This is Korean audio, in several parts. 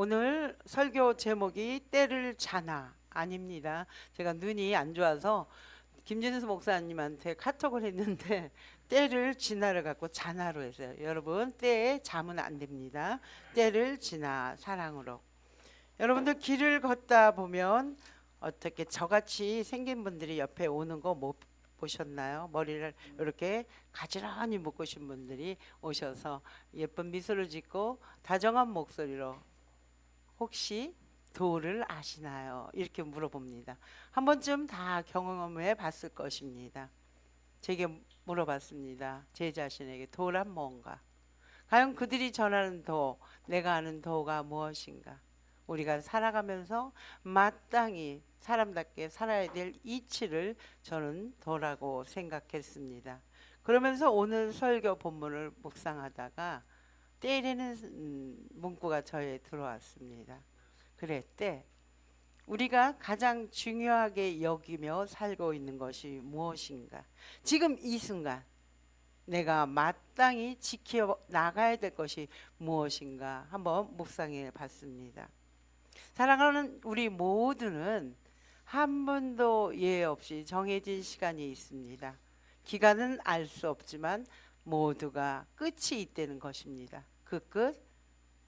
오늘 설교 제목이 때를 자나 아닙니다. 제가 눈이 안 좋아서 김진수 목사님한테 카톡을 했는데 때를 지나를 갖고 자나로 했어요. 여러분, 때에 잠은 안 됩니다. 때를 지나 사랑으로. 여러분들 길을 걷다 보면 어떻게 저같이 생긴 분들이 옆에 오는 거 못 보셨나요? 머리를 이렇게 가지런히 묶으신 분들이 오셔서 예쁜 미소를 짓고 다정한 목소리로 혹시 도를 아시나요? 이렇게 물어봅니다. 한 번쯤 다 경험해 봤을 것입니다. 제게 물어봤습니다. 제 자신에게 도란 뭔가? 과연 그들이 전하는 도, 내가 아는 도가 무엇인가? 우리가 살아가면서 마땅히 사람답게 살아야 될 이치를 저는 도라고 생각했습니다. 그러면서 오늘 설교 본문을 묵상하다가 때리는 문구가 저에 들어왔습니다. 그래, 때. 우리가 가장 중요하게 여기며 살고 있는 것이 무엇인가? 지금 이 순간 내가 마땅히 지켜 나가야 될 것이 무엇인가? 한번 묵상해 봤습니다. 사랑하는 우리 모두는 한 번도 예외 없이 정해진 시간이 있습니다. 기간은 알 수 없지만 모두가 끝이 있다는 것입니다. 그 끝,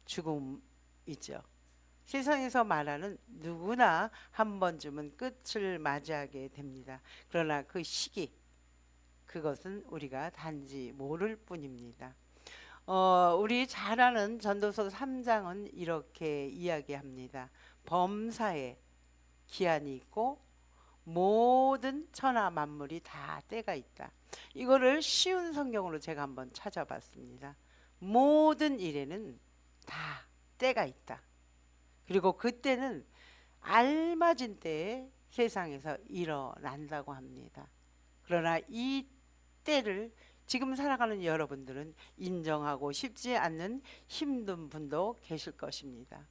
죽음이죠. 세상에서 말하는 누구나 한 번쯤은 끝을 맞이하게 됩니다. 그러나 그 시기, 그것은 우리가 단지 모를 뿐입니다. 우리 잘 아는 전도서 3장은 이렇게 이야기합니다. 범사에 기한이 있고 모든 천하 만물이 다 때가 있다. 이거를 쉬운 성경으로 제가 한번 찾아봤습니다. 모든 일에는 다 때가 있다. 그리고 그때는 알맞은 때에 세상에서 일어난다고 합니다. 그러나 이 때를 지금 살아가는 여러분들은 인정하고 싶지 않는 힘든 분도 계실 것입니다.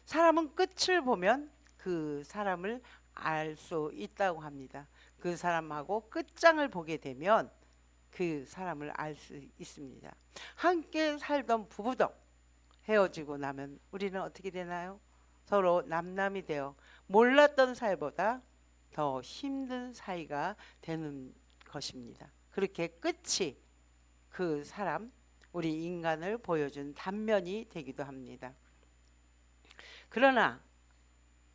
사람은 끝을 보면 그 사람을 알 수 있다고 합니다. 그 사람하고 끝장을 보게 되면 그 사람을 알 수 있습니다. 함께 살던 부부도 헤어지고 나면 우리는 어떻게 되나요? 서로 남남이 되어 몰랐던 사이보다 더 힘든 사이가 되는 것입니다. 그렇게 끝이 그 사람, 우리 인간을 보여준 단면이 되기도 합니다. 그러나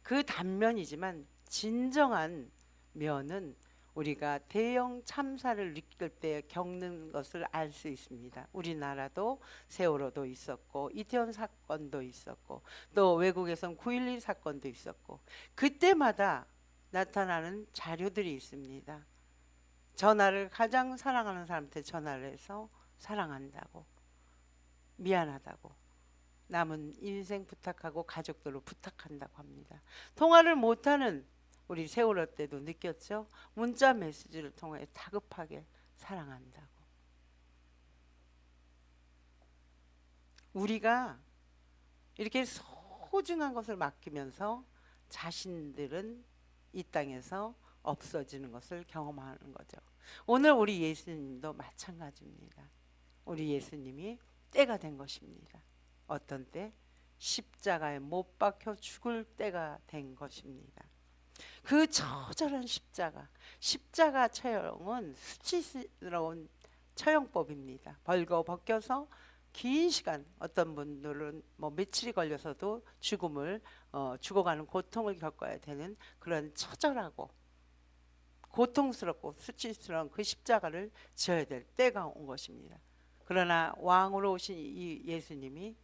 그 단면이지만 진정한 면은 우리가 대형 참사를 느낄 때 겪는 것을 알 수 있습니다. 우리나라도 세월호도 있었고 이태원 사건도 있었고 또 외국에선 9.11 사건도 있었고 그때마다 나타나는 자료들이 있습니다. 전화를 가장 사랑하는 사람한테 전화를 해서 사랑한다고, 미안하다고, 남은 인생 부탁하고 가족들로 부탁한다고 합니다. 통화를 못하는 우리 세월호 때도 느꼈죠. 문자 메시지를 통해 다급하게 사랑한다고. 우리가 이렇게 소중한 것을 맡기면서 자신들은 이 땅에서 없어지는 것을 경험하는 거죠. 오늘 우리 예수님도 마찬가지입니다. 우리 예수님이 때가 된 것입니다. 어떤 때? 십자가에 못 박혀 죽을 때가 된 것입니다. 그 처절한 십자가 처형은 수치스러운 처형법입니다. 벌거 벗겨서 긴 시간, 어떤 분들은 뭐 며칠이 걸려서도 죽어가는 고통을 겪어야 되는 그런 처절하고 고통스럽고 수치스러운 그 십자가를 지어야 될 때가 온 것입니다. 그러나 왕으로 오신 이 예수님이,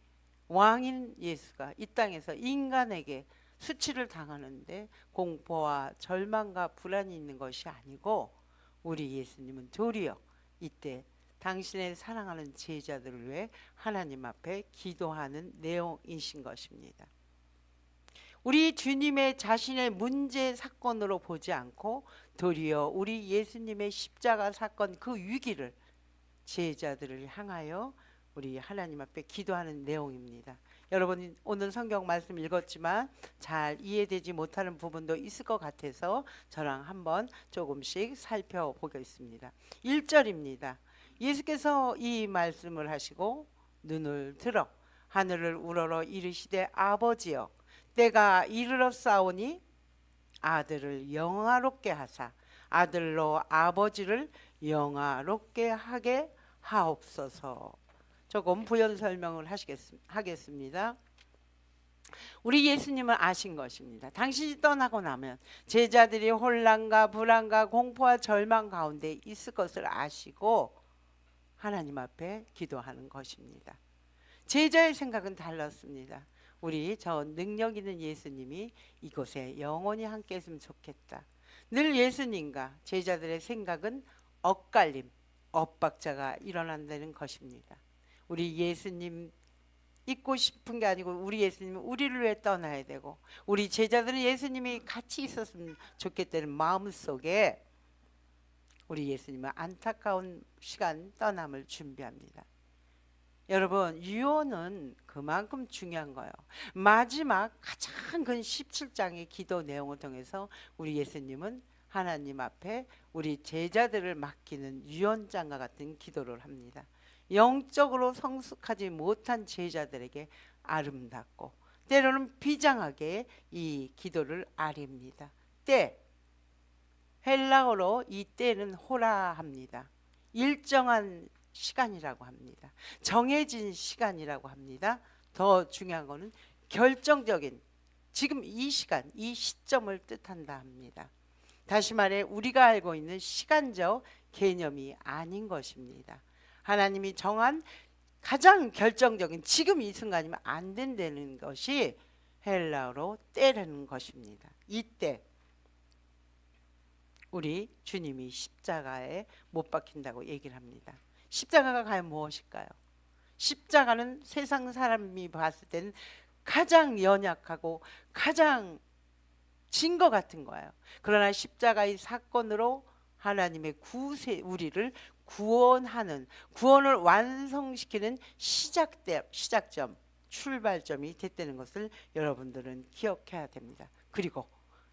왕인 예수가 이 땅에서 인간에게 수치를 당하는데 공포와 절망과 불안이 있는 것이 아니고 우리 예수님은 도리어 이때 당신의 사랑하는 제자들을 위해 하나님 앞에 기도하는 내용이신 것입니다. 우리 주님의 자신의 문제 사건으로 보지 않고 도리어 우리 예수님의 십자가 사건 그 위기를 제자들을 향하여 우리 하나님 앞에 기도하는 내용입니다. 여러분 오늘 성경 말씀 읽었지만 잘 이해되지 못하는 부분도 있을 것 같아서 저랑 한번 조금씩 살펴보겠습니다. 1절입니다. 예수께서 이 말씀을 하시고 눈을 들어 하늘을 우러러 이르시되 아버지여 때가 이르렀사오니 아들을 영화롭게 하사 아들로 아버지를 영화롭게 하게 하옵소서. 조금 부연 설명을 하겠습니다. 우리 예수님은 아신 것입니다. 당신이 떠나고 나면 제자들이 혼란과 불안과 공포와 절망 가운데 있을 것을 아시고 하나님 앞에 기도하는 것입니다. 제자의 생각은 달랐습니다. 우리 저 능력 있는 예수님이 이곳에 영원히 함께 했으면 좋겠다. 늘 예수님과 제자들의 생각은 엇갈림, 엇박자가 일어난다는 것입니다. 우리 예수님 있고 싶은 게 아니고 우리 예수님은 우리를 왜 떠나야 되고 우리 제자들은 예수님이 같이 있었으면 좋겠다는 마음속에 우리 예수님은 안타까운 시간 떠남을 준비합니다. 여러분, 유언은 그만큼 중요한 거예요. 마지막 가장 큰 17장의 기도 내용을 통해서 우리 예수님은 하나님 앞에 우리 제자들을 맡기는 유언장과 같은 기도를 합니다. 영적으로 성숙하지 못한 제자들에게 아름답고 때로는 비장하게 이 기도를 아립니다. 때, 헬라어로 이 때는 호라 합니다. 일정한 시간이라고 합니다. 정해진 시간이라고 합니다. 더 중요한 것은 결정적인 지금 이 시간, 이 시점을 뜻한다 합니다. 다시 말해 우리가 알고 있는 시간적 개념이 아닌 것입니다. 하나님이 정한 가장 결정적인 지금 이 순간이면 안 된다는 것이 헬라어로 때라는 것입니다. 이때 우리 주님이 십자가에 못 박힌다고 얘기를 합니다. 십자가가 과연 무엇일까요? 십자가는 세상 사람이 봤을 때는 가장 연약하고 가장 진 것 같은 거예요. 그러나 십자가의 사건으로 하나님의 우리를 구원하는, 구원을 완성시키는 시작점, 출발점이 됐다는 것을 여러분들은 기억해야 됩니다. 그리고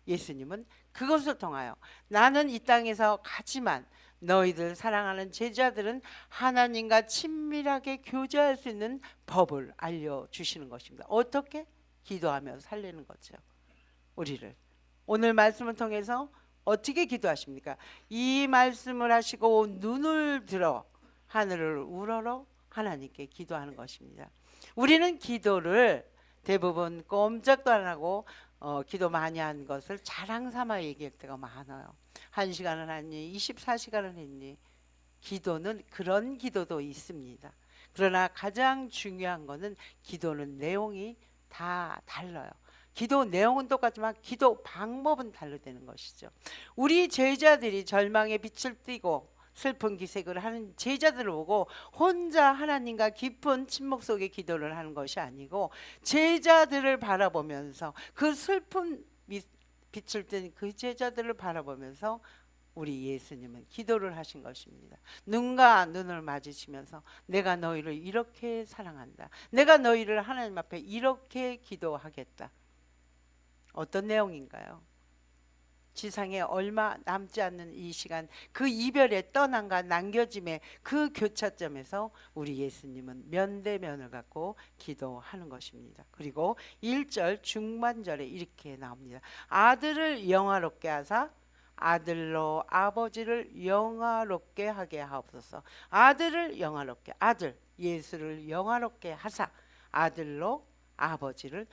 예수님은 그것을 통하여 나는 이 땅에서 가지만 너희들 사랑하는 제자들은 하나님과 친밀하게 교제할 수 있는 법을 알려주시는 것입니다. 어떻게? 기도하며 살리는 거죠. 우리를 오늘 말씀을 통해서 어떻게 기도하십니까? 이 말씀을 하시고 눈을 들어 하늘을 우러러 하나님께 기도하는 것입니다. 우리는 기도를 대부분 꼼짝도 안 하고 기도 많이 한 것을 자랑 삼아 얘기할 때가 많아요. 1시간을 했니? 24시간을 했니? 기도는 그런 기도도 있습니다. 그러나 가장 중요한 것은 기도는 내용이 다 달라요. 기도 내용은 똑같지만 기도 방법은 다르다는 것이죠. 우리 제자들이 절망의 빛을 띠고 슬픈 기색을 하는 제자들을 보고 혼자 하나님과 깊은 침묵 속에 기도를 하는 것이 아니고 제자들을 바라보면서 그 슬픈 빛을 띤 그 제자들을 바라보면서 우리 예수님은 기도를 하신 것입니다. 눈과 눈을 마주치면서 내가 너희를 이렇게 사랑한다. 내가 너희를 하나님 앞에 이렇게 기도하겠다. 어떤 내용인가요? 지상에 얼마 남지 않는 이 시간, 그 이별의 떠남과 남겨짐의 그 교차점에서 우리 예수님은 면대면을 갖고 기도하는 것입니다. 그리고 1절 중반절에 이렇게 나옵니다. 아들을 영화롭게 하사 아들로 아버지를 영화롭게 하게 하옵소서. 아들을 영화롭게, 아들 예수를 영화롭게 하사 아들로 아버지를,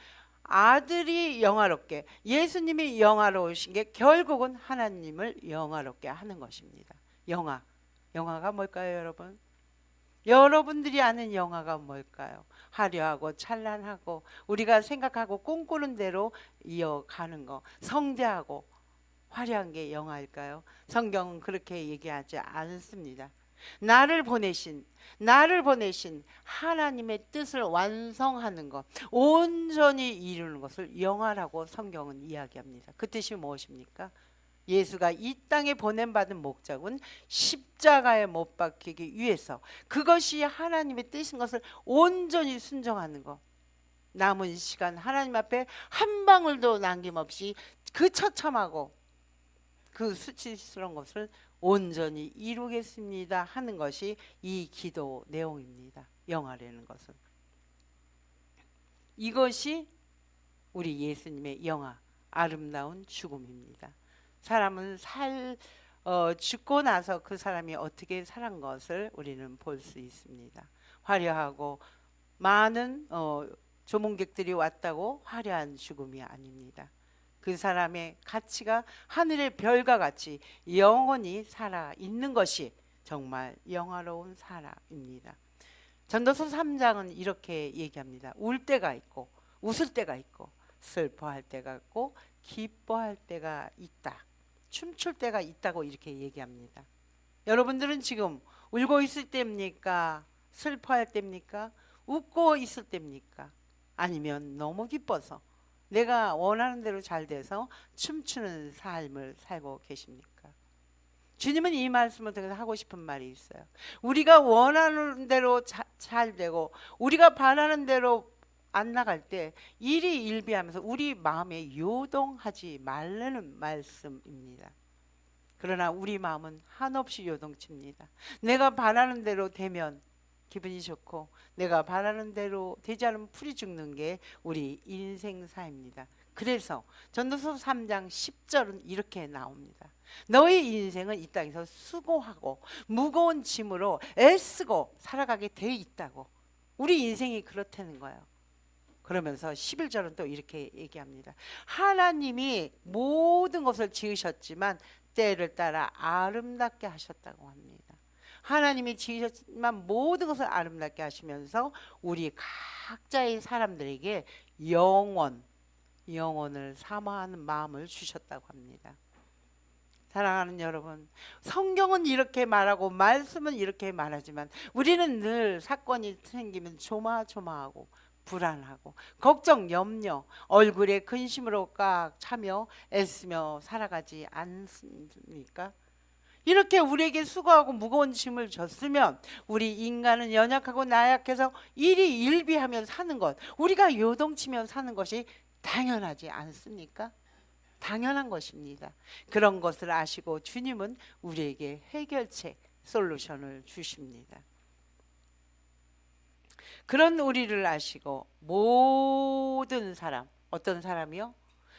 아들이 영화롭게, 예수님이 영화로우신 게 결국은 하나님을 영화롭게 하는 것입니다. 영화가 뭘까요, 여러분? 여러분들이 아는 영화가 뭘까요? 화려하고 찬란하고 우리가 생각하고 꿈꾸는 대로 이어가는 거, 성대하고 화려한 게 영화일까요? 성경은 그렇게 얘기하지 않습니다. 나를 보내신 하나님의 뜻을 완성하는 것, 온전히 이루는 것을 영화라고 성경은 이야기합니다. 그 뜻이 무엇입니까? 예수가 이 땅에 보냄받은 목적은 십자가에 못 박히기 위해서, 그것이 하나님의 뜻인 것을 온전히 순종하는 것. 남은 시간 하나님 앞에 한 방울도 남김없이 그 처참하고 그 수치스러운 것을 온전히 이루겠습니다 하는 것이 이 기도 내용입니다. 영화라는 것은. 이것이 우리 예수님의 영화, 아름다운 죽음입니다. 사람은 죽고 나서 그 사람이 어떻게 살은 것을 우리는 볼 수 있습니다. 화려하고 많은 조문객들이 왔다고 화려한 죽음이 아닙니다. 그 사람의 가치가 하늘의 별과 같이 영원히 살아 있는 것이 정말 영화로운 사람입니다. 전도서 3장은 이렇게 얘기합니다. 울 때가 있고 웃을 때가 있고 슬퍼할 때가 있고 기뻐할 때가 있다. 춤출 때가 있다고 이렇게 얘기합니다. 여러분들은 지금 울고 있을 때입니까? 슬퍼할 때입니까? 웃고 있을 때입니까? 아니면 너무 기뻐서 내가 원하는 대로 잘 돼서 춤추는 삶을 살고 계십니까? 주님은 이 말씀을 통해서 하고 싶은 말이 있어요. 우리가 원하는 대로 잘 되고 우리가 바라는 대로 안 나갈 때 일희일비하면서 우리 마음에 요동하지 말라는 말씀입니다. 그러나 우리 마음은 한없이 요동칩니다. 내가 바라는 대로 되면 기분이 좋고 내가 바라는 대로 되지 않으면 풀이 죽는 게 우리 인생사입니다. 그래서 전도서 3장 10절은 이렇게 나옵니다. 너희 인생은 이 땅에서 수고하고 무거운 짐으로 애쓰고 살아가게 돼 있다고. 우리 인생이 그렇다는 거예요. 그러면서 11절은 또 이렇게 얘기합니다. 하나님이 모든 것을 지으셨지만 때를 따라 아름답게 하셨다고 합니다. 하나님이 지으셨지만 모든 것을 아름답게 하시면서 우리 각자의 사람들에게 영원을 사모하는 마음을 주셨다고 합니다. 사랑하는 여러분, 성경은 이렇게 말하고 말씀은 이렇게 말하지만 우리는 늘 사건이 생기면 조마조마하고 불안하고 걱정, 염려, 얼굴에 근심으로 꽉 차며 애쓰며 살아가지 않습니까? 이렇게 우리에게 수고하고 무거운 짐을 졌으면 우리 인간은 연약하고 나약해서 일희일비하며 사는 것, 우리가 요동치며 사는 것이 당연하지 않습니까? 당연한 것입니다. 그런 것을 아시고 주님은 우리에게 해결책, 솔루션을 주십니다. 그런 우리를 아시고 모든 사람, 어떤 사람이요?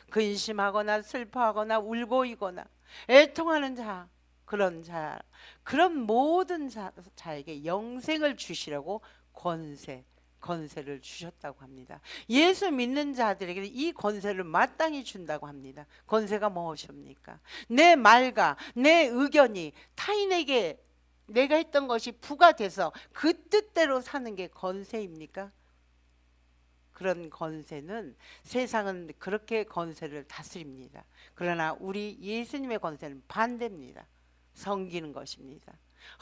근심하거나 슬퍼하거나 울고이거나 애통하는 자, 그런 모든 자에게 영생을 주시려고 권세를 주셨다고 합니다. 예수 믿는 자들에게 이 권세를 마땅히 준다고 합니다. 권세가 무엇입니까? 내 말과 내 의견이 타인에게 내가 했던 것이 부과돼서 그 뜻대로 사는 게 권세입니까? 그런 권세는 세상은 그렇게 권세를 다스립니다. 그러나 우리 예수님의 권세는 반대입니다. 섬기는 것입니다.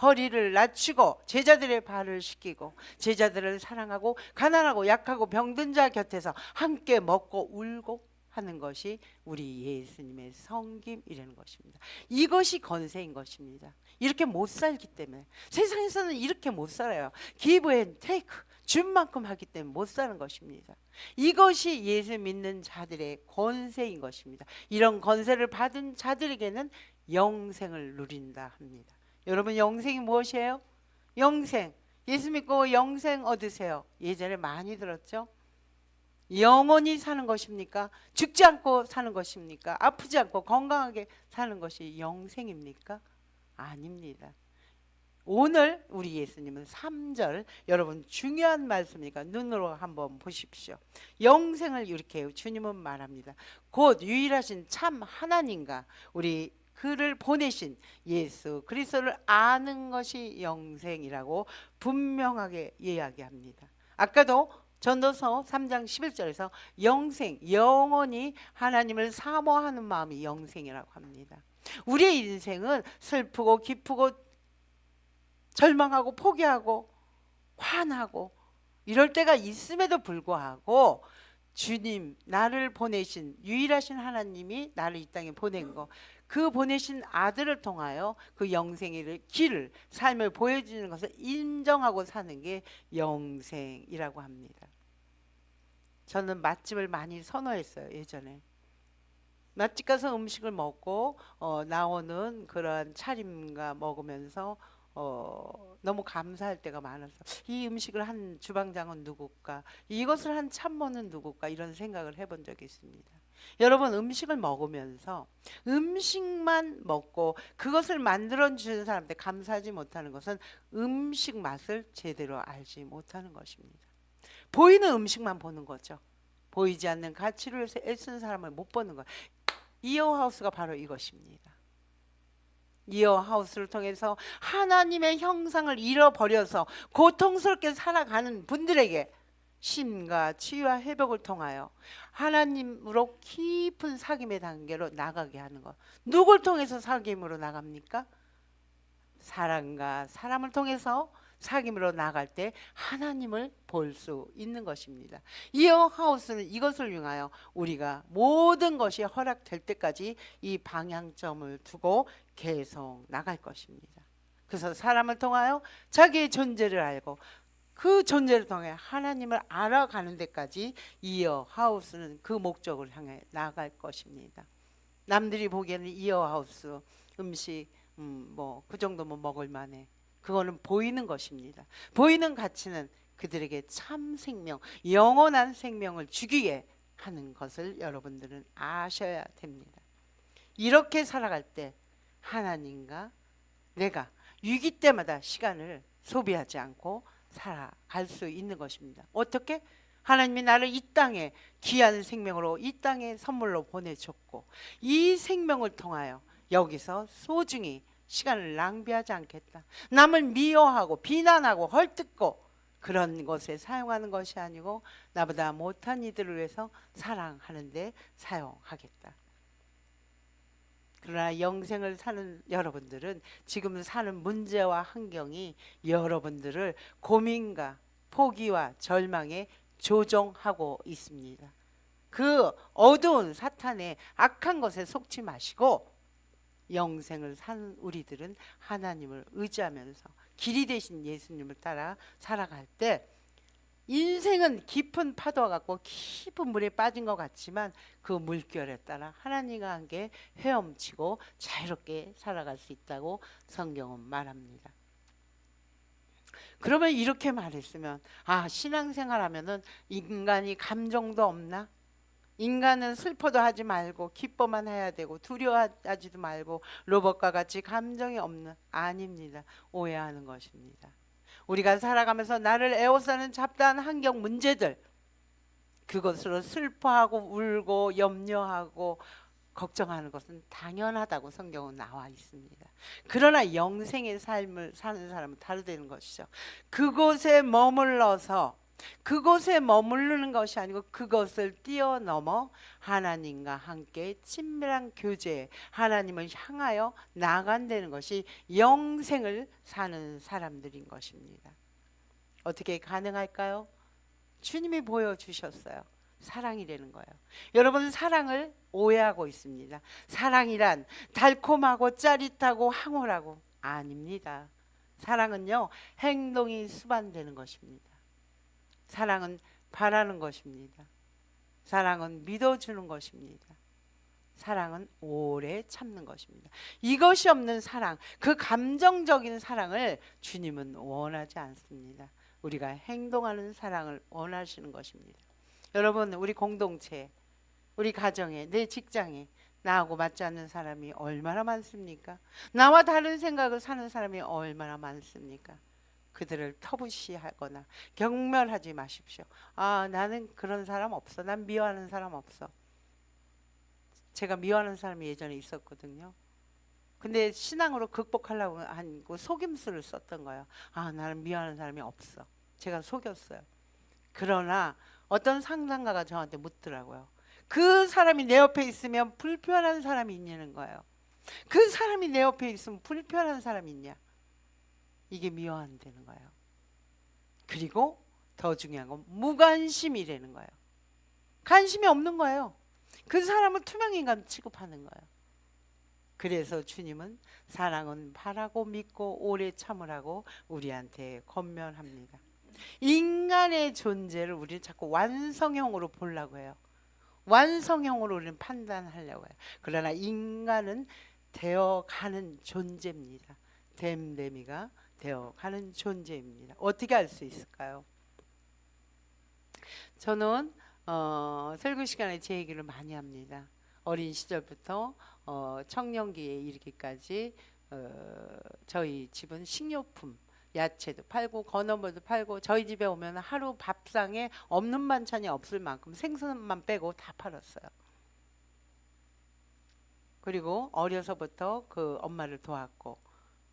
허리를 낮추고 제자들의 발을 씻기고 제자들을 사랑하고 가난하고 약하고 병든 자 곁에서 함께 먹고 울고 하는 것이 우리 예수님의 섬김이라는 것입니다. 이것이 권세인 것입니다. 이렇게 못 살기 때문에 세상에서는 이렇게 못 살아요. give and take, 준 만큼 하기 때문에 못 사는 것입니다. 이것이 예수 믿는 자들의 권세인 것입니다. 이런 권세를 받은 자들에게는 영생을 누린다 합니다. 여러분, 영생이 무엇이에요? 영생, 예수 믿고 영생 얻으세요. 예전에 많이 들었죠? 영원히 사는 것입니까? 죽지 않고 사는 것입니까? 아프지 않고 건강하게 사는 것이 영생입니까? 아닙니다. 오늘 우리 예수님은 3절, 여러분 중요한 말씀이니까 눈으로 한번 보십시오. 영생을 이렇게 주님은 말합니다. 곧 유일하신 참 하나님과 우리 그를 보내신 예수 그리스도를 아는 것이 영생이라고 분명하게 이야기합니다. 아까도 전도서 3장 11절에서 영생, 영원히 하나님을 사모하는 마음이 영생이라고 합니다. 우리의 인생은 슬프고 기쁘고 절망하고 포기하고 화나고 이럴 때가 있음에도 불구하고 주님, 나를 보내신 유일하신 하나님이 나를 이 땅에 보낸 거, 그 보내신 아들을 통하여 그 영생의 길을, 삶을 보여주는 것을 인정하고 사는 게 영생이라고 합니다. 저는 맛집을 많이 선호했어요. 예전에 맛집 가서 음식을 먹고 나오는 그런 차림과 먹으면서 너무 감사할 때가 많아서 이 음식을 한 주방장은 누굴까? 이것을 한 참모는 누굴까? 이런 생각을 해본 적이 있습니다. 여러분 음식을 먹으면서 음식만 먹고 그것을 만들어 주는 사람한테 감사하지 못하는 것은 음식 맛을 제대로 알지 못하는 것입니다. 보이는 음식만 보는 거죠. 보이지 않는 가치를 애쓰는 사람을 못 보는 거예요. 이어하우스가 바로 이것입니다. 이어하우스를 통해서 하나님의 형상을 잃어버려서 고통스럽게 살아가는 분들에게 심과 치유와 회복을 통하여 하나님으로 깊은 사귐의 단계로 나가게 하는 것. 누굴 통해서 사귐으로 나갑니까? 사람과 사람을 통해서 사귐으로 나갈 때 하나님을 볼 수 있는 것입니다. 이어하우스는 이것을 위하여 우리가 모든 것이 허락될 때까지 이 방향점을 두고 계속 나갈 것입니다. 그래서 사람을 통하여 자기의 존재를 알고 그 존재를 통해 하나님을 알아가는 데까지 이어하우스는 그 목적을 향해 나갈 것입니다. 남들이 보기에는 이어하우스 음식 뭐 그 정도면 먹을 만해. 그거는 보이는 것입니다. 보이는 가치는 그들에게 참 생명, 영원한 생명을 주기에 하는 것을 여러분들은 아셔야 됩니다. 이렇게 살아갈 때 하나님과 내가 위기 때마다 시간을 소비하지 않고 살아갈 수 있는 것입니다. 어떻게? 하나님이 나를 이 땅에 귀한 생명으로 이 땅에 선물로 보내줬고 이 생명을 통하여 여기서 소중히 시간을 낭비하지 않겠다. 남을 미워하고 비난하고 헐뜯고 그런 것에 사용하는 것이 아니고 나보다 못한 이들을 위해서 사랑하는 데 사용하겠다. 그러나 영생을 사는 여러분들은 지금 사는 문제와 환경이 여러분들을 고민과 포기와 절망에 조종하고 있습니다. 그 어두운 사탄의 악한 것에 속지 마시고 영생을 사는 우리들은 하나님을 의지하면서 길이 되신 예수님을 따라 살아갈 때 인생은 깊은 파도와 같고 깊은 물에 빠진 것 같지만 그 물결에 따라 하나님과 함께 헤엄치고 자유롭게 살아갈 수 있다고 성경은 말합니다. 그러면 이렇게 말했으면 신앙생활하면은 인간이 감정도 없나? 인간은 슬퍼도 하지 말고 기뻐만 해야 되고 두려워하지도 말고 로봇과 같이 감정이 없는 아닙니다. 오해하는 것입니다. 우리가 살아가면서 나를 에워싸는 잡다한 환경 문제들 그것으로 슬퍼하고 울고 염려하고 걱정하는 것은 당연하다고 성경은 나와 있습니다. 그러나 영생의 삶을 사는 사람은 다르다는 것이죠. 그곳에 머무르는 것이 아니고 그것을 뛰어넘어 하나님과 함께 친밀한 교제, 하나님을 향하여 나아간다는 것이 영생을 사는 사람들인 것입니다. 어떻게 가능할까요? 주님이 보여주셨어요. 사랑이라는 거예요. 여러분 사랑을 오해하고 있습니다. 사랑이란 달콤하고 짜릿하고 황홀하고 아닙니다. 사랑은요 행동이 수반되는 것입니다. 사랑은 바라는 것입니다. 사랑은 믿어주는 것입니다. 사랑은 오래 참는 것입니다. 이것이 없는 사랑, 그 감정적인 사랑을 주님은 원하지 않습니다. 우리가 행동하는 사랑을 원하시는 것입니다. 여러분 우리 공동체, 우리 가정에, 내 직장에 나하고 맞지 않는 사람이 얼마나 많습니까? 나와 다른 생각을 사는 사람이 얼마나 많습니까? 그들을 터부시하거나 경멸하지 마십시오. 나는 그런 사람 없어. 난 미워하는 사람 없어. 제가 미워하는 사람이 예전에 있었거든요. 근데 신앙으로 극복하려고 하고 속임수를 썼던 거예요. 나는 미워하는 사람이 없어. 제가 속였어요. 그러나 어떤 상담가가 저한테 묻더라고요. 그 사람이 내 옆에 있으면 불편한 사람이 있냐는 거예요. 그 사람이 내 옆에 있으면 불편한 사람이 있냐? 이게 미워한다는 거예요. 그리고 더 중요한 건 무관심이라는 거예요. 관심이 없는 거예요. 그 사람을 투명인간 취급하는 거예요. 그래서 주님은 사랑은 바라고 믿고 오래 참으라고 우리한테 권면합니다. 인간의 존재를 우리는 자꾸 완성형으로 보려고 해요. 완성형으로 우리는 판단하려고 해요. 그러나 인간은 되어가는 존재입니다. 댐댐이가 되어 가는 존재입니다. 어떻게 할 수 있을까요? 저는 설교 시간에 제 얘기를 많이 합니다. 어린 시절부터 청년기에 이르기까지 저희 집은 식료품, 야채도 팔고 건어물도 팔고 저희 집에 오면 하루 밥상에 없는 반찬이 없을 만큼 생선만 빼고 다 팔았어요. 그리고 어려서부터 그 엄마를 도왔고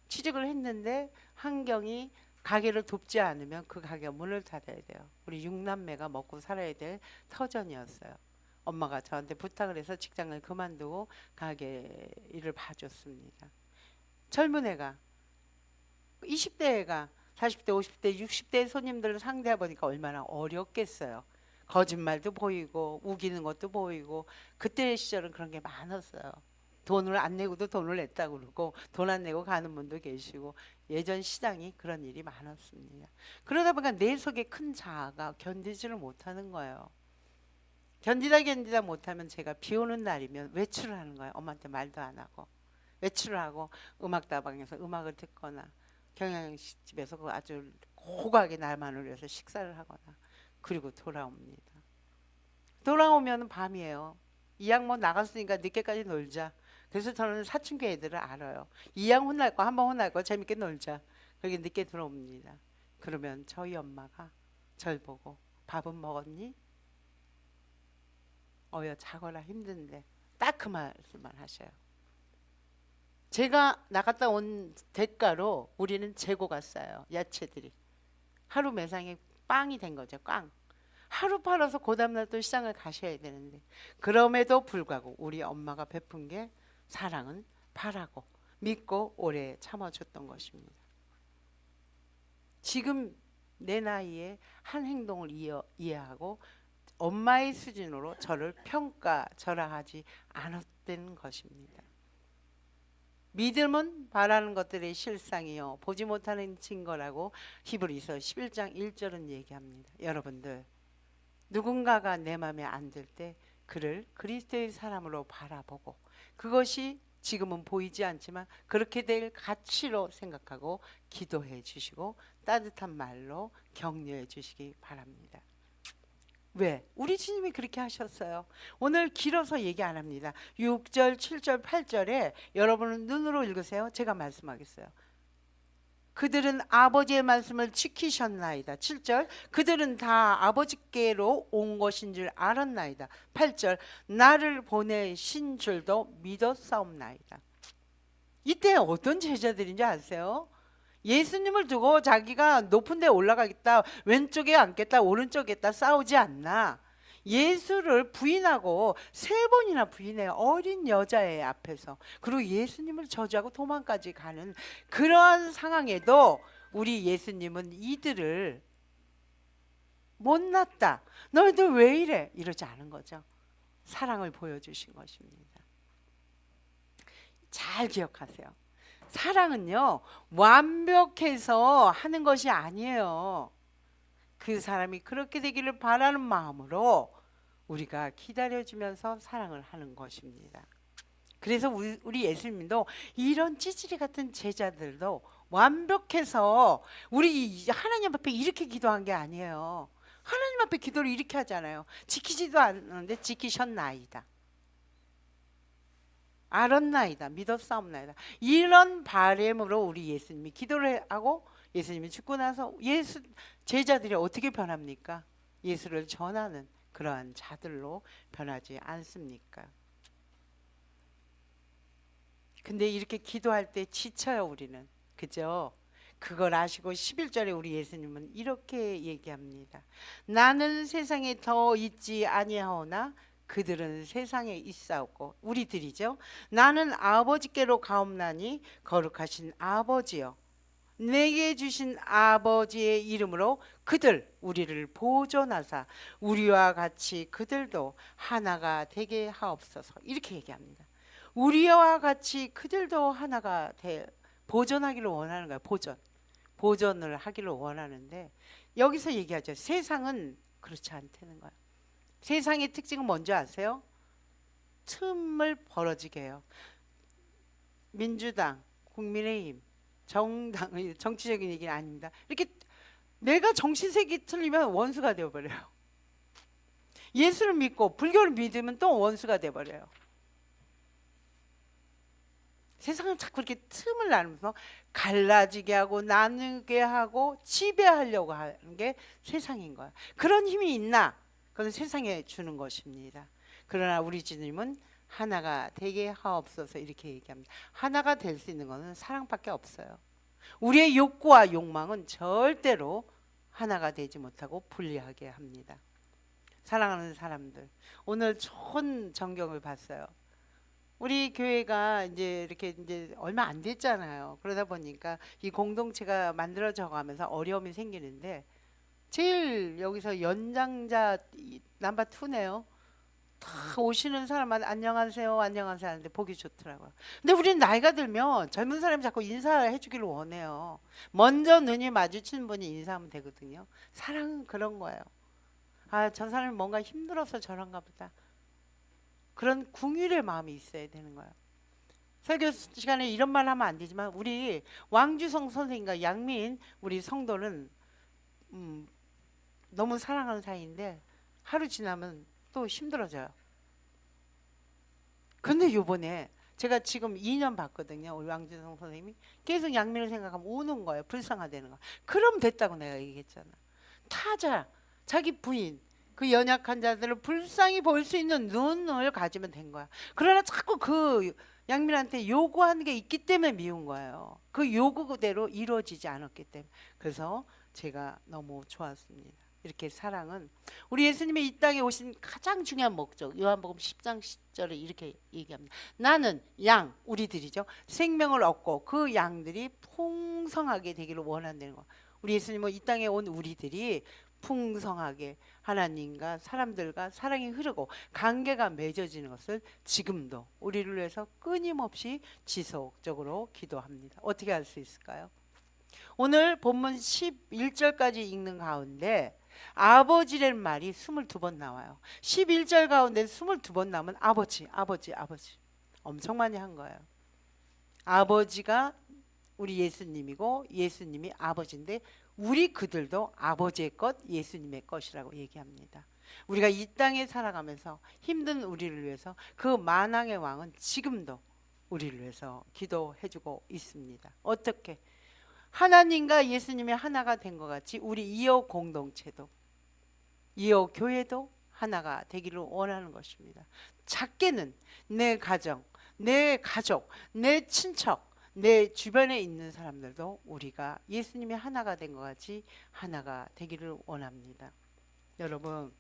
취직을 했는데 환경이 가게를 돕지 않으면 그 가게가 문을 닫아야 돼요. 우리 6남매가 먹고 살아야 될 터전이었어요. 엄마가 저한테 부탁을 해서 직장을 그만두고 가게 일을 봐줬습니다. 젊은 애가 20대 애가 40대, 50대, 60대 손님들을 상대해 보니까 얼마나 어렵겠어요. 거짓말도 보이고 우기는 것도 보이고 그때 시절은 그런 게 많았어요. 돈을 안 내고도 돈을 냈다고 그러고 돈 안 내고 가는 분도 계시고 예전 시장이 그런 일이 많았습니다. 그러다 보니까 내 속에 큰 자아가 견디지를 못하는 거예요. 견디다 못하면 제가 비 오는 날이면 외출을 하는 거예요. 엄마한테 말도 안 하고 외출을 하고 음악다방에서 음악을 듣거나 경양식집에서 그 아주 고고하게 날만을 위해서 식사를 하거나 그리고 돌아옵니다. 돌아오면 밤이에요. 이양 뭐 나갔으니까 늦게까지 놀자. 그래서 저는 사춘기 애들을 알아요. 이양 혼날 거 한 번 혼날 거 재밌게 놀자. 그렇게 늦게 들어옵니다. 그러면 저희 엄마가 절 보고 밥은 먹었니? 어여 자거라 힘든데 딱 그 말씀만 하셔요. 제가 나갔다 온 대가로 우리는 재고가 쌓여요. 야채들이 하루 매상에 빵이 된 거죠. 꽝. 하루 팔아서 그 다음날 또 시장을 가셔야 되는데 그럼에도 불구하고 우리 엄마가 베푼 게 사랑은 바라고 믿고 오래 참아줬던 것입니다. 지금 내 나이에 한 행동을 이해하고 엄마의 수준으로 저를 평가절하하지 않았던 것입니다. 믿음은 바라는 것들의 실상이요 보지 못하는 증거라고 히브리서 11장 1절은 얘기합니다. 여러분들 누군가가 내 마음에 안 들 때 그를 그리스도의 사람으로 바라보고 그것이 지금은 보이지 않지만 그렇게 될 가치로 생각하고 기도해 주시고 따뜻한 말로 격려해 주시기 바랍니다. 왜? 우리 주님이 그렇게 하셨어요. 오늘 길어서 얘기 안 합니다. 6절, 7절, 8절에 여러분은 눈으로 읽으세요. 제가 말씀하겠어요. 그들은 아버지의 말씀을 지키셨나이다. 7절 그들은 다 아버지께로 온 것인 줄 알았나이다. 8절 나를 보내신 줄도 믿었사옵나이다. 이때 어떤 제자들인지 아세요? 예수님을 두고 자기가 높은 데 올라가겠다, 왼쪽에 앉겠다, 오른쪽에 있다 싸우지 않나. 예수를 부인하고 3번이나 부인해요. 어린 여자의 앞에서. 그리고 예수님을 저주하고 도망까지 가는 그러한 상황에도 우리 예수님은 이들을 못났다, 너희들 왜 이래 이러지 않은 거죠. 사랑을 보여주신 것입니다. 잘 기억하세요. 사랑은요 완벽해서 하는 것이 아니에요. 그 사람이 그렇게 되기를 바라는 마음으로 우리가 기다려주면서 사랑을 하는 것입니다. 그래서 우리 예수님도 이런 찌질이 같은 제자들도 완벽해서 우리 하나님 앞에 이렇게 기도한 게 아니에요. 하나님 앞에 기도를 이렇게 하잖아요. 지키지도 않는데 지키셨나이다, 알았나이다, 믿었사옵나이다. 이런 바램으로 우리 예수님이 기도를 하고 예수님이 죽고 나서 제자들이 어떻게 변합니까? 예수를 전하는 그러한 자들로 변하지 않습니까? 근데 이렇게 기도할 때 지쳐요 우리는. 그죠? 그걸 아시고 11절에 우리 예수님은 이렇게 얘기합니다. 나는 세상에 더 있지 아니하오나 그들은 세상에 있사오고, 우리들이죠. 나는 아버지께로 가옵나니 거룩하신 아버지여 내게 주신 아버지의 이름으로 그들 우리를 보존하사 우리와 같이 그들도 하나가 되게 하옵소서. 이렇게 얘기합니다. 우리와 같이 그들도 하나가 보존하기를 원하는 거예요. 보존을 하기를 원하는데 여기서 얘기하죠. 세상은 그렇지 않다는 거예요. 세상의 특징은 뭔지 아세요? 틈을 벌어지게 해요. 민주당, 국민의힘, 정치적인 얘기는 아닙니다. 이렇게 내가 정신색이 틀리면 원수가 되어버려요. 예수를 믿고 불교를 믿으면 또 원수가 되어버려요. 세상은 자꾸 이렇게 틈을 나누면서 갈라지게 하고 나누게 하고 지배하려고 하는 게 세상인 거야. 그런 힘이 있나? 그건 세상에 주는 것입니다. 그러나 우리 주님은 하나가 되게 하옵소서 이렇게 얘기합니다. 하나가 될 수 있는 것은 사랑밖에 없어요. 우리의 욕구와 욕망은 절대로 하나가 되지 못하고 분리하게 합니다. 사랑하는 사람들, 오늘 좋은 전경을 봤어요. 우리 교회가 이제 이렇게 이제 얼마 안 됐잖아요. 그러다 보니까 이 공동체가 만들어져 가면서 어려움이 생기는데 제일 여기서 연장자 넘버 2네요. 다 오시는 사람마다 안녕하세요, 안녕하세요 하는데 보기 좋더라고요. 근데 우리는 나이가 들면 젊은 사람이 자꾸 인사해 주기를 원해요. 먼저 눈이 마주치는 분이 인사하면 되거든요. 사랑은 그런 거예요. 아, 저 사람이 뭔가 힘들어서 저런가 보다. 그런 궁율의 마음이 있어야 되는 거예요. 설교 시간에 이런 말 하면 안 되지만 우리 왕주성 선생님과 양민 우리 성도는 너무 사랑하는 사이인데 하루 지나면 또 힘들어져요. 근데 요번에 제가 지금 2년 봤거든요. 우리 왕주성 선생님이 계속 양민을 생각하면 우는 거예요. 불쌍하다는 거. 그럼 됐다고 내가 얘기했잖아. 타자, 자기 부인, 그 연약한 자들을 불쌍히 볼 수 있는 눈을 가지면 된 거야. 그러나 자꾸 그 양민한테 요구하는 게 있기 때문에 미운 거예요. 그 요구 그대로 이루어지지 않았기 때문에. 그래서 제가 너무 좋았습니다. 이렇게 사랑은 우리 예수님이 이 땅에 오신 가장 중요한 목적, 요한복음 10장 10절에 이렇게 얘기합니다. 나는 양, 우리들이죠. 생명을 얻고 그 양들이 풍성하게 되기를 원한다는 거. 우리 예수님은 이 땅에 온 우리들이 풍성하게 하나님과 사람들과 사랑이 흐르고 관계가 맺어지는 것을 지금도 우리를 위해서 끊임없이 지속적으로 기도합니다. 어떻게 할 수 있을까요? 오늘 본문 11절까지 읽는 가운데 아버지라는 말이 22번 나와요. 11절 가운데 22번 나오면 아버지, 아버지, 아버지. 엄청 많이 한 거예요. 아버지가 우리 예수님이고 예수님이 아버지인데 우리 그들도 아버지의 것, 예수님의 것이라고 얘기합니다. 우리가 이 땅에 살아가면서 힘든 우리를 위해서 그 만왕의 왕은 지금도 우리를 위해서 기도해주고 있습니다. 어떻게? 하나님과 예수님이 하나가 된 것 같이 우리 이어 공동체도 이어 교회도 하나가 되기를 원하는 것입니다. 작게는 내 가정, 내 가족, 내 친척, 내 주변에 있는 사람들도 우리가 예수님이 하나가 된 것 같이 하나가 되기를 원합니다. 여러분,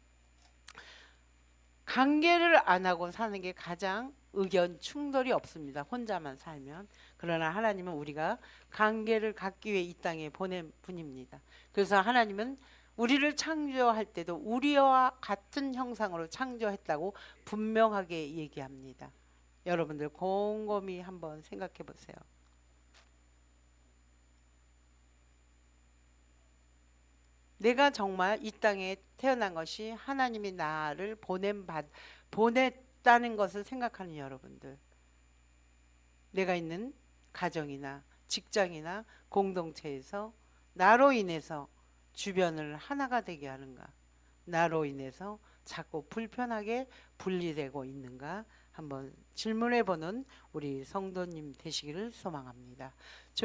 관계를 안 하고 사는 게 가장 의견 충돌이 없습니다. 혼자만 살면. 그러나 하나님은 우리가 관계를 갖기 위해 이 땅에 보낸 분입니다. 그래서 하나님은 우리를 창조할 때도 우리와 같은 형상으로 창조했다고 분명하게 얘기합니다. 여러분들 곰곰이 한번 생각해 보세요. 내가 정말 이 땅에 태어난 것이 하나님이 나를 보냈다는 것을 생각하는 여러분들, 내가 있는 가정이나 직장이나 공동체에서 나로 인해서 주변을 하나가 되게 하는가, 나로 인해서 자꾸 불편하게 분리되고 있는가 한번 질문해 보는 우리 성도님 되시기를 소망합니다.